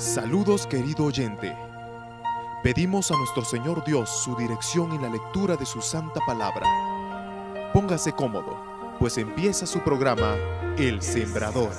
Saludos, querido oyente. Pedimos a nuestro Señor Dios su dirección en la lectura de su santa palabra. Póngase cómodo, pues empieza su programa El Sembrador.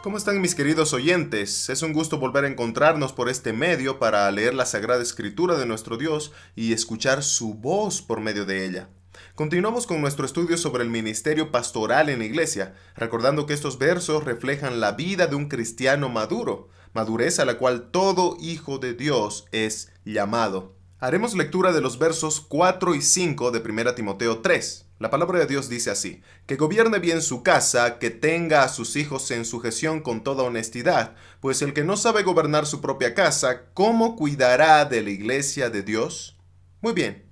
¿Cómo están mis queridos oyentes? Es un gusto volver a encontrarnos por este medio para leer la Sagrada Escritura de nuestro Dios y escuchar su voz por medio de ella. Continuamos con nuestro estudio sobre el ministerio pastoral en la iglesia, recordando que estos versos reflejan la vida de un cristiano maduro, madurez a la cual todo hijo de Dios es llamado. Haremos lectura de los versos 4 y 5 de 1 Timoteo 3. La palabra de Dios dice así: que gobierne bien su casa, que tenga a sus hijos en sujeción con toda honestidad, pues el que no sabe gobernar su propia casa, ¿cómo cuidará de la iglesia de Dios? Muy bien.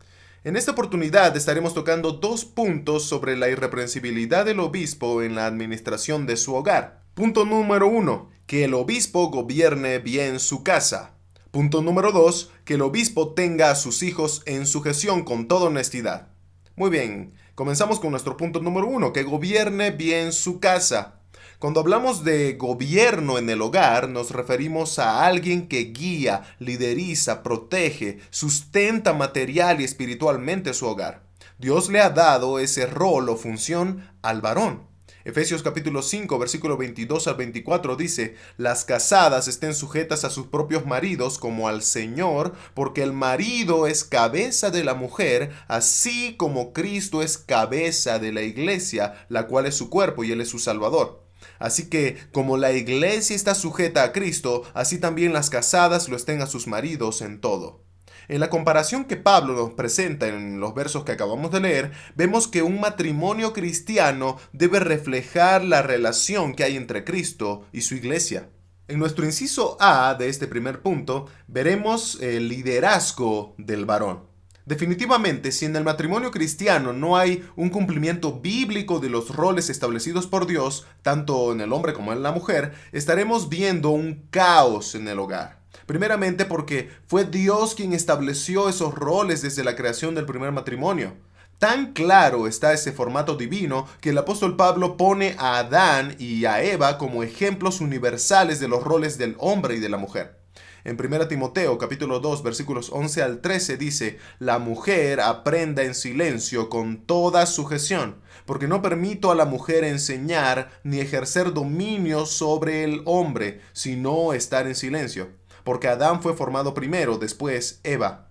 En esta oportunidad estaremos tocando dos puntos sobre la irreprensibilidad del obispo en la administración de su hogar. Punto número 1, que el obispo gobierne bien su casa. Punto número 2, que el obispo tenga a sus hijos en sujeción con toda honestidad. Muy bien, comenzamos con nuestro punto número 1, que gobierne bien su casa. Cuando hablamos de gobierno en el hogar, nos referimos a alguien que guía, lideriza, protege, sustenta material y espiritualmente su hogar. Dios le ha dado ese rol o función al varón. Efesios capítulo 5, versículo 22 al 24 dice: las casadas estén sujetas a sus propios maridos como al Señor, porque el marido es cabeza de la mujer, así como Cristo es cabeza de la iglesia, la cual es su cuerpo y Él es su Salvador. Así que, como la iglesia está sujeta a Cristo, así también las casadas lo estén a sus maridos en todo. En la comparación que Pablo nos presenta en los versos que acabamos de leer, vemos que un matrimonio cristiano debe reflejar la relación que hay entre Cristo y su iglesia. En nuestro inciso A de este primer punto, veremos el liderazgo del varón. Definitivamente, si en el matrimonio cristiano no hay un cumplimiento bíblico de los roles establecidos por Dios, tanto en el hombre como en la mujer, estaremos viendo un caos en el hogar. Primeramente porque fue Dios quien estableció esos roles desde la creación del primer matrimonio. Tan claro está ese formato divino que el apóstol Pablo pone a Adán y a Eva como ejemplos universales de los roles del hombre y de la mujer. En 1 Timoteo capítulo 2 versículos 11 al 13 dice: la mujer aprenda en silencio con toda sujeción, porque no permito a la mujer enseñar ni ejercer dominio sobre el hombre, sino estar en silencio. Porque Adán fue formado primero, después Eva.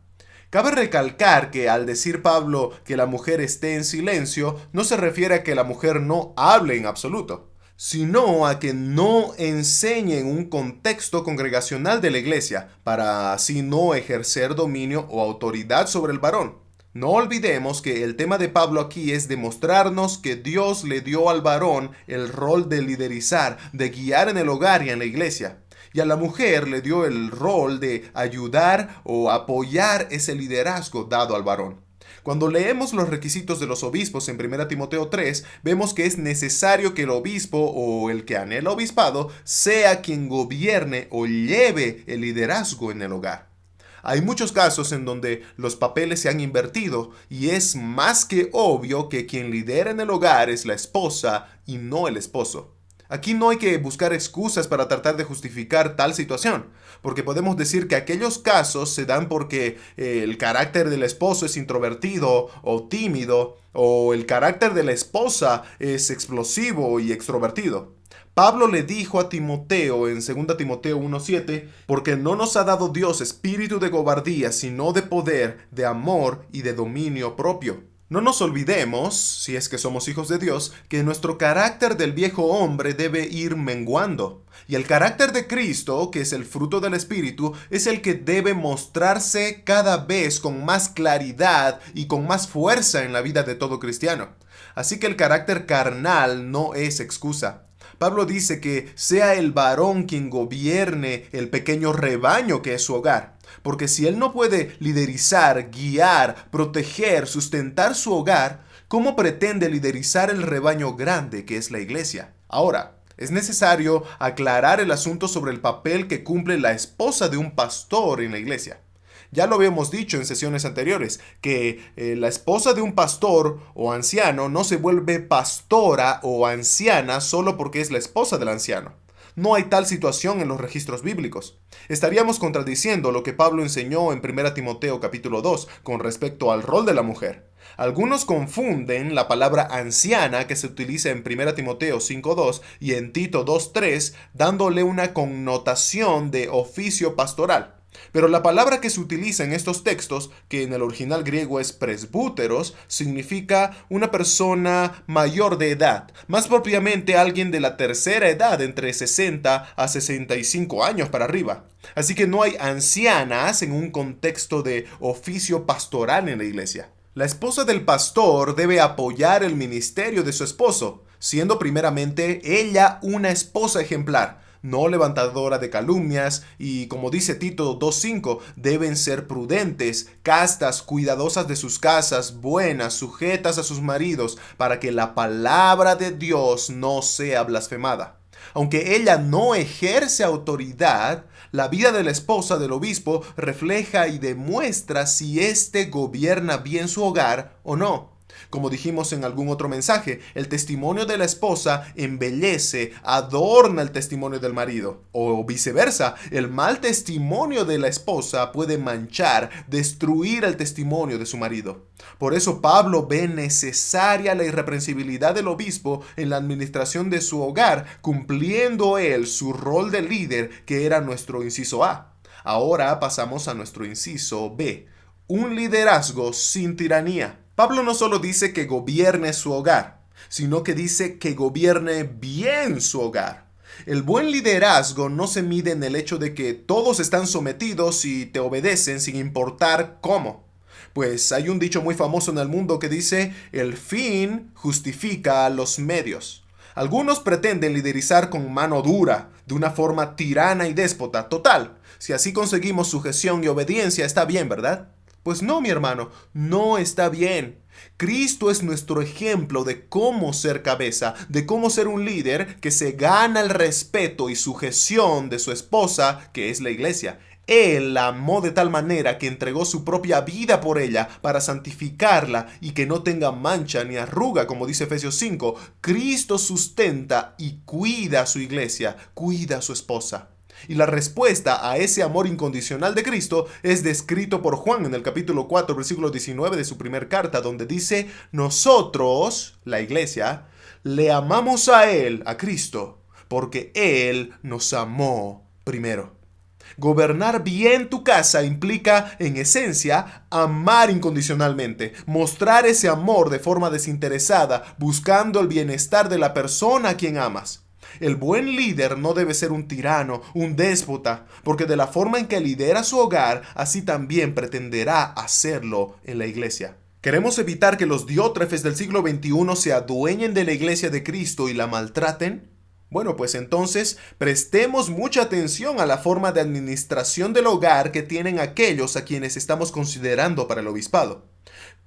Cabe recalcar que al decir Pablo que la mujer esté en silencio, no se refiere a que la mujer no hable en absoluto, sino a que no enseñe en un contexto congregacional de la iglesia, para así no ejercer dominio o autoridad sobre el varón. No olvidemos que el tema de Pablo aquí es demostrarnos que Dios le dio al varón el rol de liderizar, de guiar en el hogar y en la iglesia. Y a la mujer le dio el rol de ayudar o apoyar ese liderazgo dado al varón. Cuando leemos los requisitos de los obispos en 1 Timoteo 3, vemos que es necesario que el obispo o el que anhela obispado sea quien gobierne o lleve el liderazgo en el hogar. Hay muchos casos en donde los papeles se han invertido y es más que obvio que quien lidera en el hogar es la esposa y no el esposo. Aquí no hay que buscar excusas para tratar de justificar tal situación, porque podemos decir que aquellos casos se dan porque el carácter del esposo es introvertido o tímido, o el carácter de la esposa es explosivo y extrovertido. Pablo le dijo a Timoteo en 2 Timoteo 1:7, porque no nos ha dado Dios espíritu de cobardía, sino de poder, de amor y de dominio propio. No nos olvidemos, si es que somos hijos de Dios, que nuestro carácter del viejo hombre debe ir menguando. Y el carácter de Cristo, que es el fruto del Espíritu, es el que debe mostrarse cada vez con más claridad y con más fuerza en la vida de todo cristiano. Así que el carácter carnal no es excusa. Pablo dice que sea el varón quien gobierne el pequeño rebaño que es su hogar. Porque si él no puede liderizar, guiar, proteger, sustentar su hogar, ¿cómo pretende liderizar el rebaño grande que es la iglesia? Ahora, es necesario aclarar el asunto sobre el papel que cumple la esposa de un pastor en la iglesia. Ya lo habíamos dicho en sesiones anteriores, que la esposa de un pastor o anciano no se vuelve pastora o anciana solo porque es la esposa del anciano. No hay tal situación en los registros bíblicos. Estaríamos contradiciendo lo que Pablo enseñó en 1 Timoteo capítulo 2 con respecto al rol de la mujer. Algunos confunden la palabra anciana que se utiliza en 1 Timoteo 5.2 y en Tito 2.3, dándole una connotación de oficio pastoral. Pero la palabra que se utiliza en estos textos, que en el original griego es presbúteros, significa una persona mayor de edad, más propiamente alguien de la tercera edad, entre 60 a 65 años para arriba. Así que no hay ancianas en un contexto de oficio pastoral en la iglesia. La esposa del pastor debe apoyar el ministerio de su esposo, siendo primeramente ella una esposa ejemplar, no levantadora de calumnias y, como dice Tito 2.5, deben ser prudentes, castas, cuidadosas de sus casas, buenas, sujetas a sus maridos, para que la palabra de Dios no sea blasfemada. Aunque ella no ejerce autoridad, la vida de la esposa del obispo refleja y demuestra si éste gobierna bien su hogar o no. Como dijimos en algún otro mensaje, el testimonio de la esposa embellece, adorna el testimonio del marido. O viceversa, el mal testimonio de la esposa puede manchar, destruir el testimonio de su marido. Por eso Pablo ve necesaria la irreprensibilidad del obispo en la administración de su hogar, cumpliendo él su rol de líder, que era nuestro inciso A. Ahora pasamos a nuestro inciso B, un liderazgo sin tiranía. Pablo no solo dice que gobierne su hogar, sino que dice que gobierne bien su hogar. El buen liderazgo no se mide en el hecho de que todos están sometidos y te obedecen sin importar cómo. Pues hay un dicho muy famoso en el mundo que dice: el fin justifica los medios. Algunos pretenden liderizar con mano dura, de una forma tirana y déspota. Total, si así conseguimos sujeción y obediencia, está bien, ¿verdad? Pues no, mi hermano, no está bien. Cristo es nuestro ejemplo de cómo ser cabeza, de cómo ser un líder que se gana el respeto y sujeción de su esposa, que es la iglesia. Él la amó de tal manera que entregó su propia vida por ella para santificarla y que no tenga mancha ni arruga, como dice Efesios 5. Cristo sustenta y cuida a su iglesia, cuida a su esposa. Y la respuesta a ese amor incondicional de Cristo es descrito por Juan en el capítulo 4, versículo 19 de su primer carta, donde dice: nosotros, la iglesia, le amamos a Él, a Cristo, porque Él nos amó primero. Gobernar bien tu casa implica, en esencia, amar incondicionalmente, mostrar ese amor de forma desinteresada, buscando el bienestar de la persona a quien amas. El buen líder no debe ser un tirano, un déspota, porque de la forma en que lidera su hogar, así también pretenderá hacerlo en la iglesia. ¿Queremos evitar que los diótrefes del siglo XXI se adueñen de la iglesia de Cristo y la maltraten? Bueno, pues entonces prestemos mucha atención a la forma de administración del hogar que tienen aquellos a quienes estamos considerando para el obispado.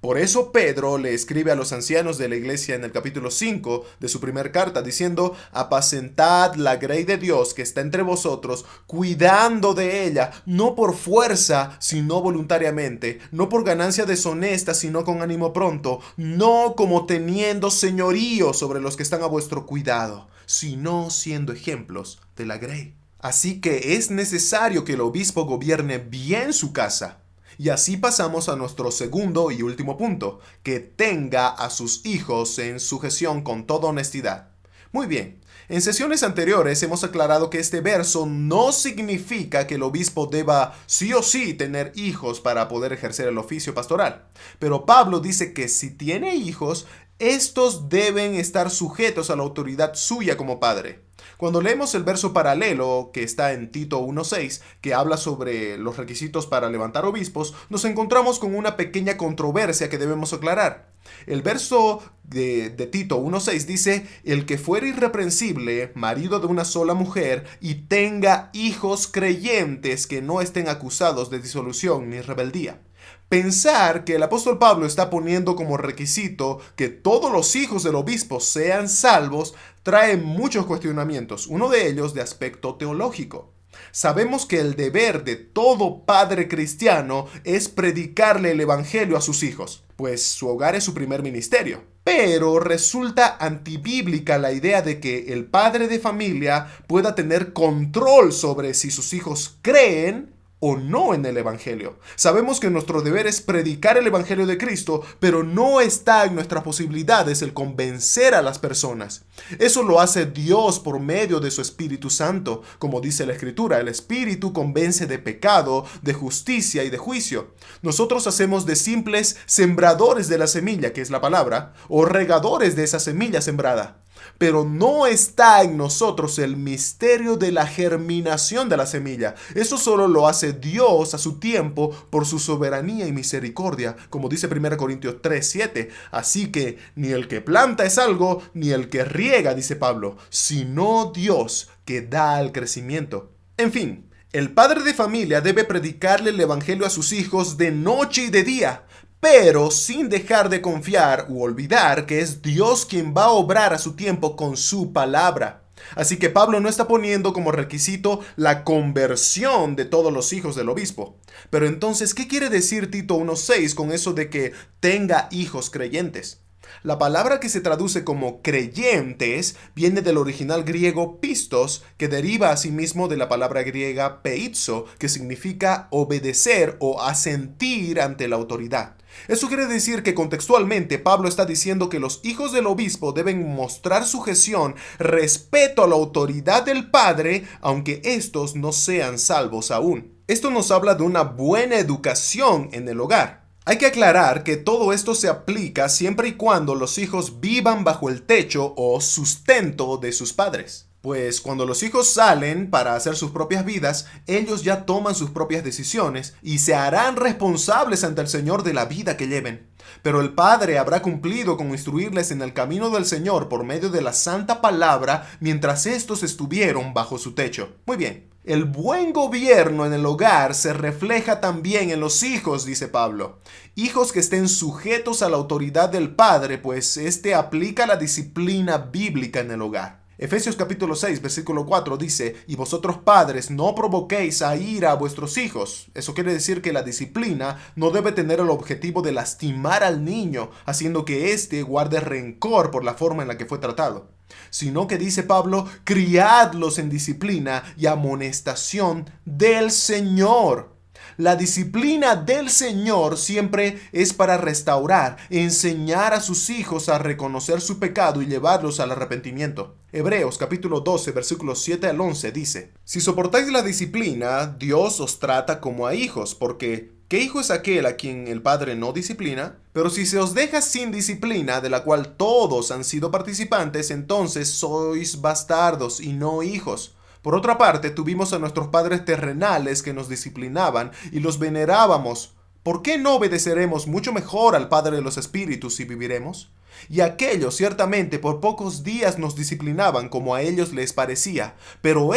Por eso Pedro le escribe a los ancianos de la iglesia en el capítulo 5 de su primer carta diciendo: apacentad la grey de Dios que está entre vosotros, cuidando de ella, no por fuerza, sino voluntariamente, no por ganancia deshonesta, sino con ánimo pronto, no como teniendo señorío sobre los que están a vuestro cuidado, sino siendo ejemplos de la grey. Así que es necesario que el obispo gobierne bien su casa. Y así pasamos a nuestro segundo y último punto, que tenga a sus hijos en sujeción con toda honestidad. Muy bien, en sesiones anteriores hemos aclarado que este verso no significa que el obispo deba sí o sí tener hijos para poder ejercer el oficio pastoral. Pero Pablo dice que si tiene hijos, estos deben estar sujetos a la autoridad suya como padre. Cuando leemos el verso paralelo que está en Tito 1.6, que habla sobre los requisitos para levantar obispos, nos encontramos con una pequeña controversia que debemos aclarar. El verso de Tito 1.6 dice: el que fuere irreprensible, marido de una sola mujer, y tenga hijos creyentes que no estén acusados de disolución ni rebeldía. Pensar que el apóstol Pablo está poniendo como requisito que todos los hijos del obispo sean salvos trae muchos cuestionamientos, uno de ellos de aspecto teológico. Sabemos que el deber de todo padre cristiano es predicarle el evangelio a sus hijos, pues su hogar es su primer ministerio. Pero resulta antibíblica la idea de que el padre de familia pueda tener control sobre si sus hijos creen o no en el evangelio. Sabemos que nuestro deber es predicar el evangelio de Cristo, pero no está en nuestras posibilidades el convencer a las personas. Eso lo hace Dios por medio de su Espíritu Santo. Como dice la Escritura, el Espíritu convence de pecado, de justicia y de juicio. Nosotros hacemos de simples sembradores de la semilla, que es la palabra, o regadores de esa semilla sembrada. Pero no está en nosotros el misterio de la germinación de la semilla. Eso solo lo hace Dios a su tiempo por su soberanía y misericordia, como dice 1 Corintios 3:7. Así que ni el que planta es algo, ni el que riega, dice Pablo, sino Dios que da el crecimiento. En fin, el padre de familia debe predicarle el evangelio a sus hijos de noche y de día, pero sin dejar de confiar u olvidar que es Dios quien va a obrar a su tiempo con su palabra. Así que Pablo no está poniendo como requisito la conversión de todos los hijos del obispo. Pero entonces, ¿qué quiere decir Tito 1:6 con eso de que tenga hijos creyentes? La palabra que se traduce como creyentes viene del original griego pistos, que deriva asimismo de la palabra griega peizo, que significa obedecer o asentir ante la autoridad. Eso quiere decir que contextualmente Pablo está diciendo que los hijos del obispo deben mostrar sujeción, respeto a la autoridad del padre, aunque estos no sean salvos aún. Esto nos habla de una buena educación en el hogar. Hay que aclarar que todo esto se aplica siempre y cuando los hijos vivan bajo el techo o sustento de sus padres. Pues cuando los hijos salen para hacer sus propias vidas, ellos ya toman sus propias decisiones y se harán responsables ante el Señor de la vida que lleven. Pero el Padre habrá cumplido con instruirles en el camino del Señor por medio de la santa palabra mientras estos estuvieron bajo su techo. Muy bien. El buen gobierno en el hogar se refleja también en los hijos, dice Pablo. Hijos que estén sujetos a la autoridad del Padre, pues éste aplica la disciplina bíblica en el hogar. Efesios capítulo 6, versículo 4 dice, y vosotros padres no provoquéis a ira a vuestros hijos. Eso quiere decir que la disciplina no debe tener el objetivo de lastimar al niño, haciendo que éste guarde rencor por la forma en la que fue tratado. Sino que dice Pablo, criadlos en disciplina y amonestación del Señor. La disciplina del Señor siempre es para restaurar, enseñar a sus hijos a reconocer su pecado y llevarlos al arrepentimiento. Hebreos capítulo 12, versículos 7 al 11 dice, si soportáis la disciplina, Dios os trata como a hijos, porque ¿qué hijo es aquel a quien el Padre no disciplina? Pero si se os deja sin disciplina, de la cual todos han sido participantes, entonces sois bastardos y no hijos. Por otra parte, tuvimos a nuestros padres terrenales que nos disciplinaban y los venerábamos. ¿Por qué no obedeceremos mucho mejor al Padre de los Espíritus y viviremos? Y aquellos ciertamente por pocos días nos disciplinaban como a ellos les parecía, pero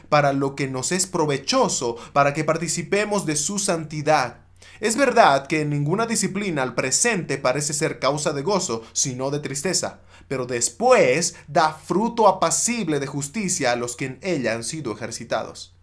para lo que nos es provechoso, para que participemos de su santidad. Es verdad que ninguna disciplina al presente parece ser causa de gozo, sino de tristeza, pero después da fruto apacible de justicia a los que en ella han sido ejercitados.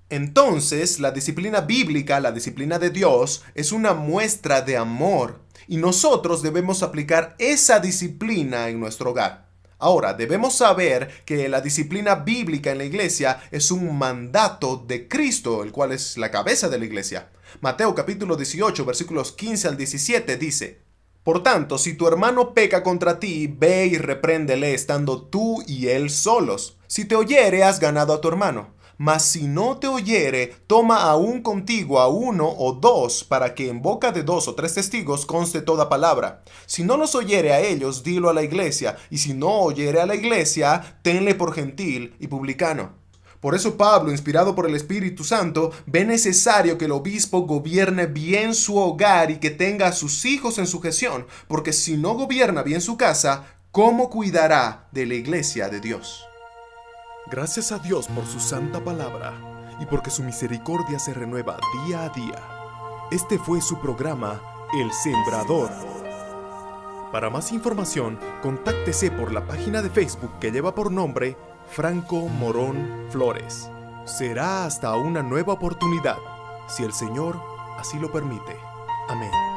Entonces, la disciplina bíblica, la disciplina de Dios, es una muestra de amor, y nosotros debemos aplicar esa disciplina en nuestro hogar. Ahora, debemos saber que la disciplina bíblica en la iglesia es un mandato de Cristo, el cual es la cabeza de la iglesia. Mateo capítulo 18, versículos 15 al 17 dice, por tanto, si tu hermano peca contra ti, ve y repréndele estando tú y él solos. Si te oyere, has ganado a tu hermano. Mas si no te oyere, toma aún contigo a 1 o 2, para que en boca de 2 o 3 testigos conste toda palabra. Si no los oyere a ellos, dilo a la iglesia, y si no oyere a la iglesia, tenle por gentil y publicano. Por eso Pablo, inspirado por el Espíritu Santo, ve necesario que el obispo gobierne bien su hogar y que tenga a sus hijos en sujeción, porque si no gobierna bien su casa, ¿cómo cuidará de la iglesia de Dios? Gracias a Dios por su santa palabra y porque su misericordia se renueva día a día. Este fue su programa, El Sembrador. Para más información, contáctese por la página de Facebook que lleva por nombre Franco Morón Flores. Será hasta una nueva oportunidad, si el Señor así lo permite. Amén.